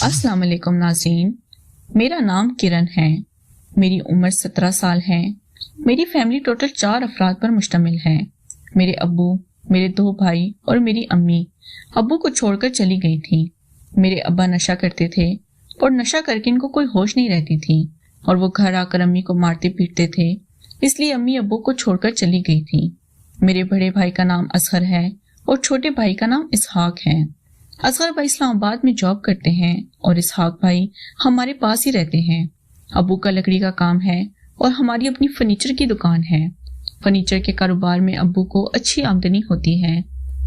السلام علیکم ناظرین، میرا نام کرن ہے، میری عمر 17 سال ہے۔ میری فیملی ٹوٹل 4 افراد پر مشتمل ہے۔ میرے ابو، میرے 2 بھائی اور میری امی ابو کو چھوڑ کر چلی گئی تھی۔ میرے ابا نشہ کرتے تھے اور نشہ کر کے ان کو کوئی ہوش نہیں رہتی تھی اور وہ گھر آ کر امی کو مارتے پیٹتے تھے، اس لیے امی ابو کو چھوڑ کر چلی گئی تھی۔ میرے بڑے بھائی کا نام اصغر ہے اور چھوٹے بھائی کا نام اسحاق ہے۔ اصغر بھائی اسلام آباد میں جاب کرتے ہیں اور اسحاق بھائی ہمارے پاس ہی رہتے ہیں۔ ابو کا لکڑی کا کام ہے اور ہماری اپنی فرنیچر کی دکان ہے۔ فرنیچر کے کاروبار میں ابو کو اچھی آمدنی ہوتی ہے،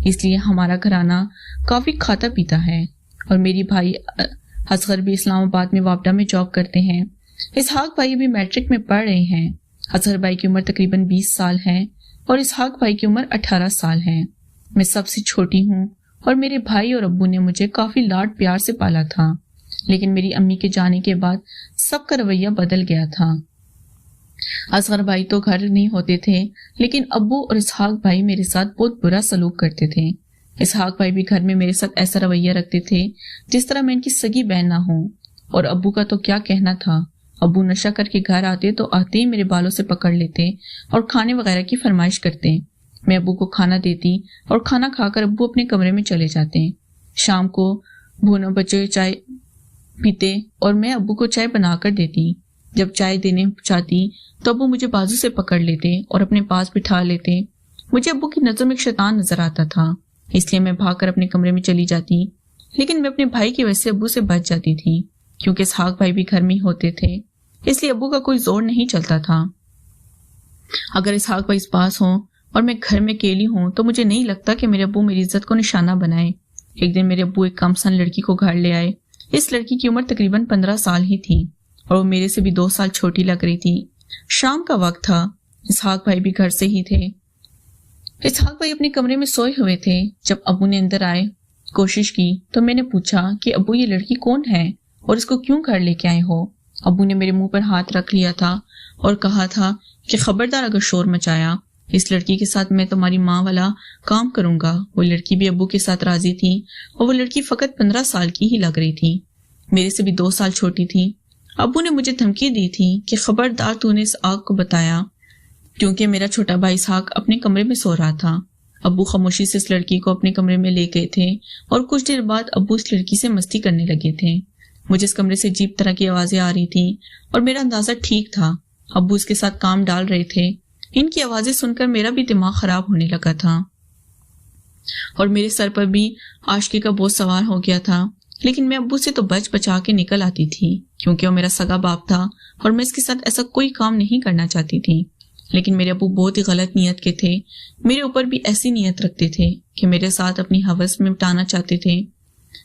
اس لیے ہمارا گھرانہ کافی کھاتا پیتا ہے۔ اور میری بھائی اصغر بھی اسلام آباد میں وابڈا میں جاب کرتے ہیں۔ اسحاق بھائی بھی میٹرک میں پڑھ رہے ہیں۔ اصغر بھائی کی عمر تقریباً 20 سال ہے اور اسحاق بھائی کی عمر 18 سال ہے۔ میں سب سے چھوٹی ہوں اور میرے بھائی اور ابو نے مجھے کافی لاڈ پیار سے پالا تھا، لیکن میری امی کے جانے کے بعد سب کا رویہ بدل گیا تھا۔ اصغر بھائی تو گھر نہیں ہوتے تھے، لیکن ابو اور اسحاق بھائی میرے ساتھ بہت برا سلوک کرتے تھے۔ اسحاق بھائی بھی گھر میں میرے ساتھ ایسا رویہ رکھتے تھے جس طرح میں ان کی سگی بہن نہ ہوں، اور ابو کا تو کیا کہنا تھا۔ ابو نشہ کر کے گھر آتے تو آتے ہی میرے بالوں سے پکڑ لیتے اور کھانے وغیرہ کی فرمائش کرتے۔ میں ابو کو کھانا دیتی اور کھانا کھا کر ابو اپنے کمرے میں چلے جاتے۔ شام کو بھونو بچے چائے پیتے اور میں ابو کو چائے بنا کر دیتی۔ جب چائے دینے چاہتی تو ابو مجھے بازو سے پکڑ لیتے اور اپنے پاس بٹھا لیتے۔ مجھے ابو کی نظر میں ایک شیطان نظر آتا تھا، اس لیے میں بھاگ کر اپنے کمرے میں چلی جاتی، لیکن میں اپنے بھائی کی وجہ سے ابو سے بچ جاتی تھی، کیونکہ اسحاق بھائی بھی گھر میں ہی ہوتے تھے، اس لیے ابو کا کوئی زور نہیں چلتا تھا۔ اگر اسحاق بھائی اس پاس ہوں اور میں گھر میں اکیلی ہوں تو مجھے نہیں لگتا کہ میرے ابو میری عزت کو نشانہ بنائے۔ ایک دن میرے ابو ایک کم سن لڑکی کو گھر لے آئے۔ اس لڑکی کی عمر تقریباً 15 سال ہی تھی اور وہ میرے سے بھی 2 سال چھوٹی لگ رہی تھی۔ شام کا وقت تھا، اسحاق بھائی بھی گھر سے ہی تھے۔ اسحاق بھائی اپنے کمرے میں سوئے ہوئے تھے۔ جب ابو نے اندر آئے کوشش کی تو میں نے پوچھا کہ ابو یہ لڑکی کون ہے اور اس کو کیوں گھر لے کے آئے ہو؟ ابو نے میرے منہ پر ہاتھ رکھ لیا تھا اور کہا تھا کہ خبردار اگر شور مچایا، اس لڑکی کے ساتھ میں تمہاری ماں والا کام کروں گا۔ وہ لڑکی بھی ابو کے ساتھ راضی تھی اور وہ لڑکی فقط 15 سال کی ہی لگ رہی تھی، میرے سے بھی 2 سال چھوٹی تھی۔ ابو نے مجھے دھمکی دی تھی کہ خبردار تو نے اس آگ کو بتایا، کیونکہ میرا چھوٹا بھائی اسحاق اپنے کمرے میں سو رہا تھا۔ ابو خاموشی سے اس لڑکی کو اپنے کمرے میں لے گئے تھے اور کچھ دیر بعد ابو اس لڑکی سے مستی کرنے لگے تھے۔ مجھے اس کمرے سے عجیب طرح کی آوازیں آ رہی تھیں اور میرا اندازہ ٹھیک تھا، ابو اس کے ساتھ کام ڈال رہے تھے۔ ان کی آوازیں سن کر میرا بھی دماغ خراب ہونے لگا تھا اور میرے سر پر بھی عاشقی کا بوجھ سوار ہو گیا تھا، لیکن میں ابو سے تو بچ بچا کے نکل آتی تھی، کیونکہ وہ میرا سگا باپ تھا اور میں اس کے ساتھ ایسا کوئی کام نہیں کرنا چاہتی تھی۔ لیکن میرے ابو بہت ہی غلط نیت کے تھے، میرے اوپر بھی ایسی نیت رکھتے تھے کہ میرے ساتھ اپنی ہوس میں مٹانا چاہتے تھے۔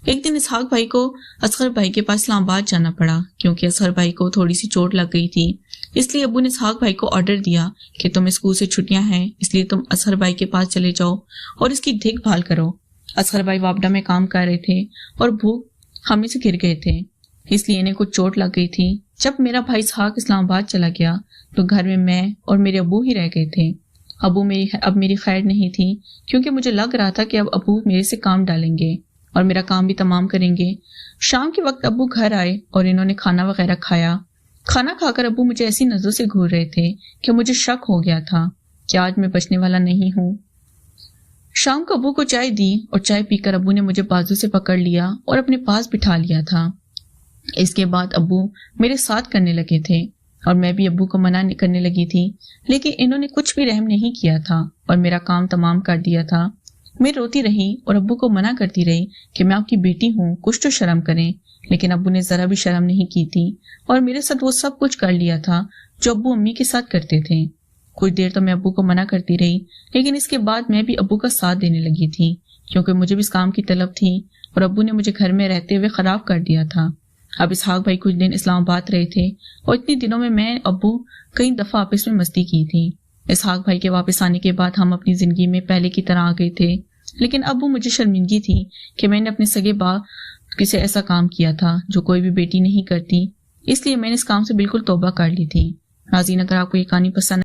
ایک دن اسحاق بھائی کو اصغر بھائی کے پاس اسلام آباد جانا پڑا، کیونکہ اصغر بھائی کو تھوڑی سی چوٹ لگ گئی تھی، اس لیے ابو نے اسحاق بھائی کو آرڈر دیا کہ تم اسکول سے چھٹیاں ہیں، اس لیے تم اصغر بھائی کے پاس چلے جاؤ اور اس کی دیکھ بھال کرو۔ اصغر بھائی وابڈا میں کام کر رہے تھے اور بھوک ہمیں سے گر گئے تھے، اس لیے انہیں کچھ چوٹ لگ گئی تھی۔ جب میرا بھائی اسحاق اسلام آباد چلا گیا تو گھر میں اور میرے ابو ہی رہ گئے تھے۔ اب میری خیر نہیں تھی، کیونکہ مجھے لگ رہا تھا کہ اب ابو میرے سے کام ڈالیں گے اور میرا کام بھی تمام کریں گے۔ شام کے وقت ابو گھر آئے اور انہوں نے کھانا وغیرہ کھایا۔ کھانا کھا کر ابو مجھے ایسی نظروں سے گھور رہے تھے کہ مجھے شک ہو گیا تھا کہ آج میں بچنے والا نہیں ہوں۔ شام کو ابو کو چائے دی اور چائے پی کر ابو نے مجھے بازو سے پکڑ لیا اور اپنے پاس بٹھا لیا تھا۔ اس کے بعد ابو میرے ساتھ کرنے لگے تھے اور میں بھی ابو کو منع کرنے لگی تھی، لیکن انہوں نے کچھ بھی رحم نہیں کیا تھا اور میرا کام تمام کر دیا تھا۔ میں روتی رہی اور ابو کو منع کرتی رہی کہ میں آپ کی بیٹی ہوں، کچھ تو شرم کریں، لیکن ابو نے ذرا بھی شرم نہیں کی تھی اور میرے ساتھ وہ سب کچھ کر لیا تھا جو ابو امی کے ساتھ کرتے تھے۔ کچھ دیر تو میں ابو کو منع کرتی رہی، لیکن اس کے بعد میں بھی ابو کا ساتھ دینے لگی تھی، کیونکہ مجھے بھی اس کام کی طلب تھی اور ابو نے مجھے گھر میں رہتے ہوئے خراب کر دیا تھا۔ اب اسحاق بھائی کچھ دن اسلام آباد رہے تھے اور اتنے دنوں میں ابو کئی دفعہ آپس میں مستی کی تھی۔ اسحاق بھائی کے واپس آنے کے بعد ہم اپنی زندگی میں پہلے کی طرح آ گئے تھے، لیکن ابو مجھے شرمندگی تھی کہ میں نے اپنے سگے باپ سے ایسا کام کیا تھا جو کوئی بھی بیٹی نہیں کرتی، اس لیے میں نے اس کام سے بالکل توبہ کر لی تھی۔ ناظرین، اگر آپ کو یہ کہانی پسند